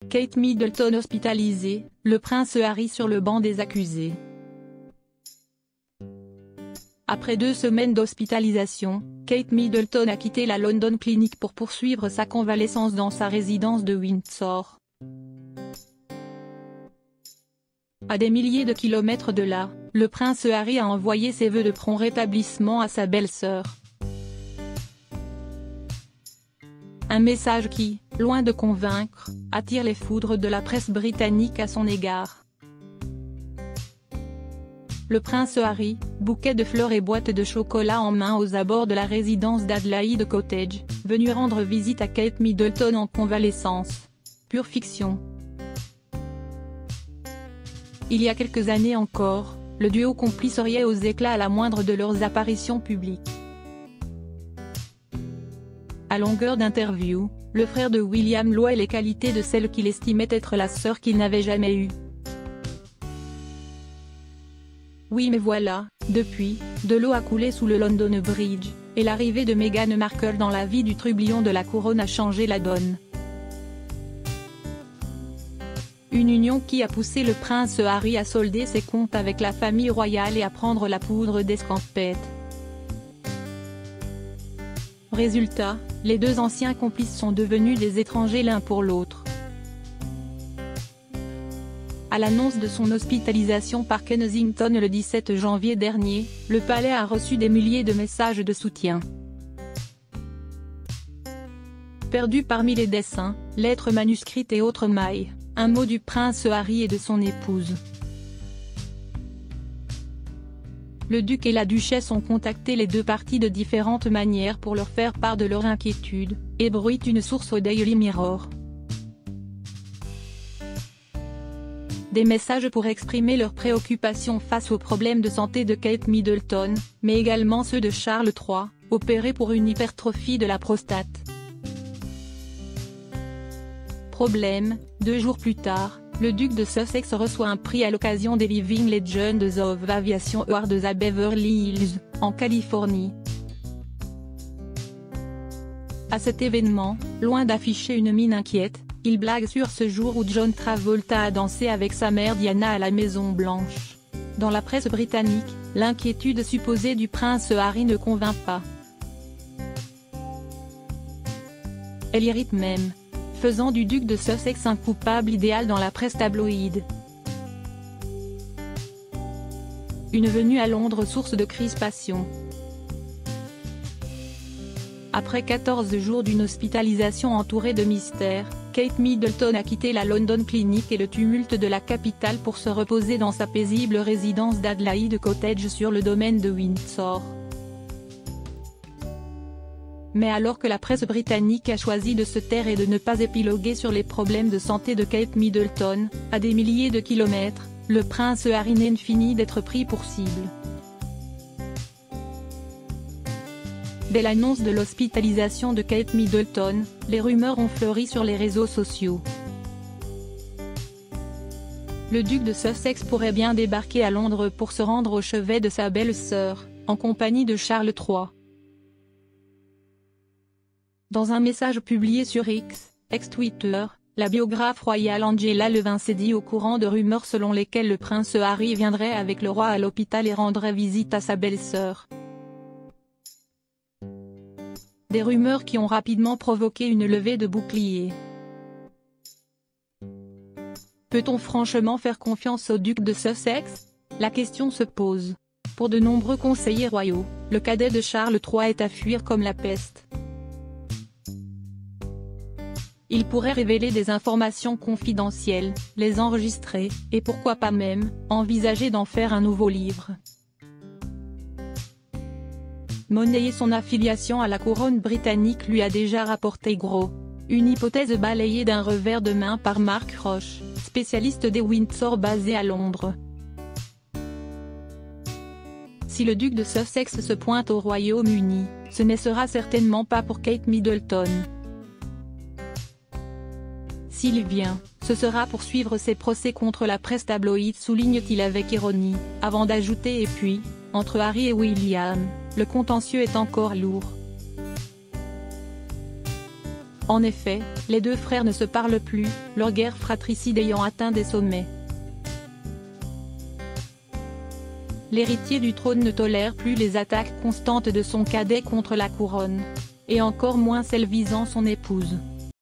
Kate Middleton hospitalisée, le prince Harry sur le banc des accusés. Après 2 semaines d'hospitalisation, Kate Middleton a quitté la London Clinic pour poursuivre sa convalescence dans sa résidence de Windsor. À des milliers de kilomètres de là, le prince Harry a envoyé ses vœux de prompt rétablissement à sa belle-sœur. Un message qui, loin de convaincre, attire les foudres de la presse britannique à son égard. Le prince Harry, bouquet de fleurs et boîte de chocolat en main aux abords de la résidence d'Adelaide Cottage, venu rendre visite à Kate Middleton en convalescence. Pure fiction. Il y a quelques années encore, le duo complice riait aux éclats à la moindre de leurs apparitions publiques. À longueur d'interview, le frère de William louait les qualités de celle qu'il estimait être la sœur qu'il n'avait jamais eue. Oui mais voilà, depuis, de l'eau a coulé sous le London Bridge, et l'arrivée de Meghan Markle dans la vie du trublion de la couronne a changé la donne. Une union qui a poussé le prince Harry à solder ses comptes avec la famille royale et à prendre la poudre d'escampette. Résultat, les 2 anciens complices sont devenus des étrangers l'un pour l'autre. À l'annonce de son hospitalisation par Kensington le 17 janvier dernier, le palais a reçu des milliers de messages de soutien. Perdu parmi les dessins, lettres manuscrites et autres mailles, un mot du prince Harry et de son épouse. Le duc et la duchesse ont contacté les 2 parties de différentes manières pour leur faire part de leur inquiétude, ébruite une source au Daily Mirror. Des messages pour exprimer leurs préoccupations face aux problèmes de santé de Kate Middleton, mais également ceux de Charles III, opéré pour une hypertrophie de la prostate. Problème, 2 jours plus tard, le duc de Sussex reçoit un prix à l'occasion des Living Legends of Aviation Awards à Beverly Hills, en Californie. À cet événement, loin d'afficher une mine inquiète, il blague sur ce jour où John Travolta a dansé avec sa mère Diana à la Maison Blanche. Dans la presse britannique, l'inquiétude supposée du prince Harry ne convainc pas. Elle irrite même, faisant du duc de Sussex un coupable idéal dans la presse tabloïde. Une venue à Londres source de crispation. Après 14 jours d'une hospitalisation entourée de mystères, Kate Middleton a quitté la London Clinic et le tumulte de la capitale pour se reposer dans sa paisible résidence d'Adelaide Cottage sur le domaine de Windsor. Mais alors que la presse britannique a choisi de se taire et de ne pas épiloguer sur les problèmes de santé de Kate Middleton, à des milliers de kilomètres, le prince Harry n'en finit d'être pris pour cible. Dès l'annonce de l'hospitalisation de Kate Middleton, les rumeurs ont fleuri sur les réseaux sociaux. Le duc de Sussex pourrait bien débarquer à Londres pour se rendre au chevet de sa belle-sœur, en compagnie de Charles III. Dans un message publié sur X, ex-Twitter, la biographe royale Angela Levin s'est dit au courant de rumeurs selon lesquelles le prince Harry viendrait avec le roi à l'hôpital et rendrait visite à sa belle-sœur. Des rumeurs qui ont rapidement provoqué une levée de boucliers. Peut-on franchement faire confiance au duc de Sussex? La question se pose. Pour de nombreux conseillers royaux, le cadet de Charles III est à fuir comme la peste. Il pourrait révéler des informations confidentielles, les enregistrer, et pourquoi pas même, envisager d'en faire un nouveau livre. Monnayer son affiliation à la couronne britannique lui a déjà rapporté gros. Une hypothèse balayée d'un revers de main par Mark Roche, spécialiste des Windsor basé à Londres. Si le duc de Sussex se pointe au Royaume-Uni, ce ne sera certainement pas pour Kate Middleton. S'il vient, ce sera pour suivre ses procès contre la presse tabloïde, souligne-t-il avec ironie, avant d'ajouter et puis, entre Harry et William, le contentieux est encore lourd. En effet, les deux frères ne se parlent plus, leur guerre fratricide ayant atteint des sommets. L'héritier du trône ne tolère plus les attaques constantes de son cadet contre la couronne. Et encore moins celles visant son épouse.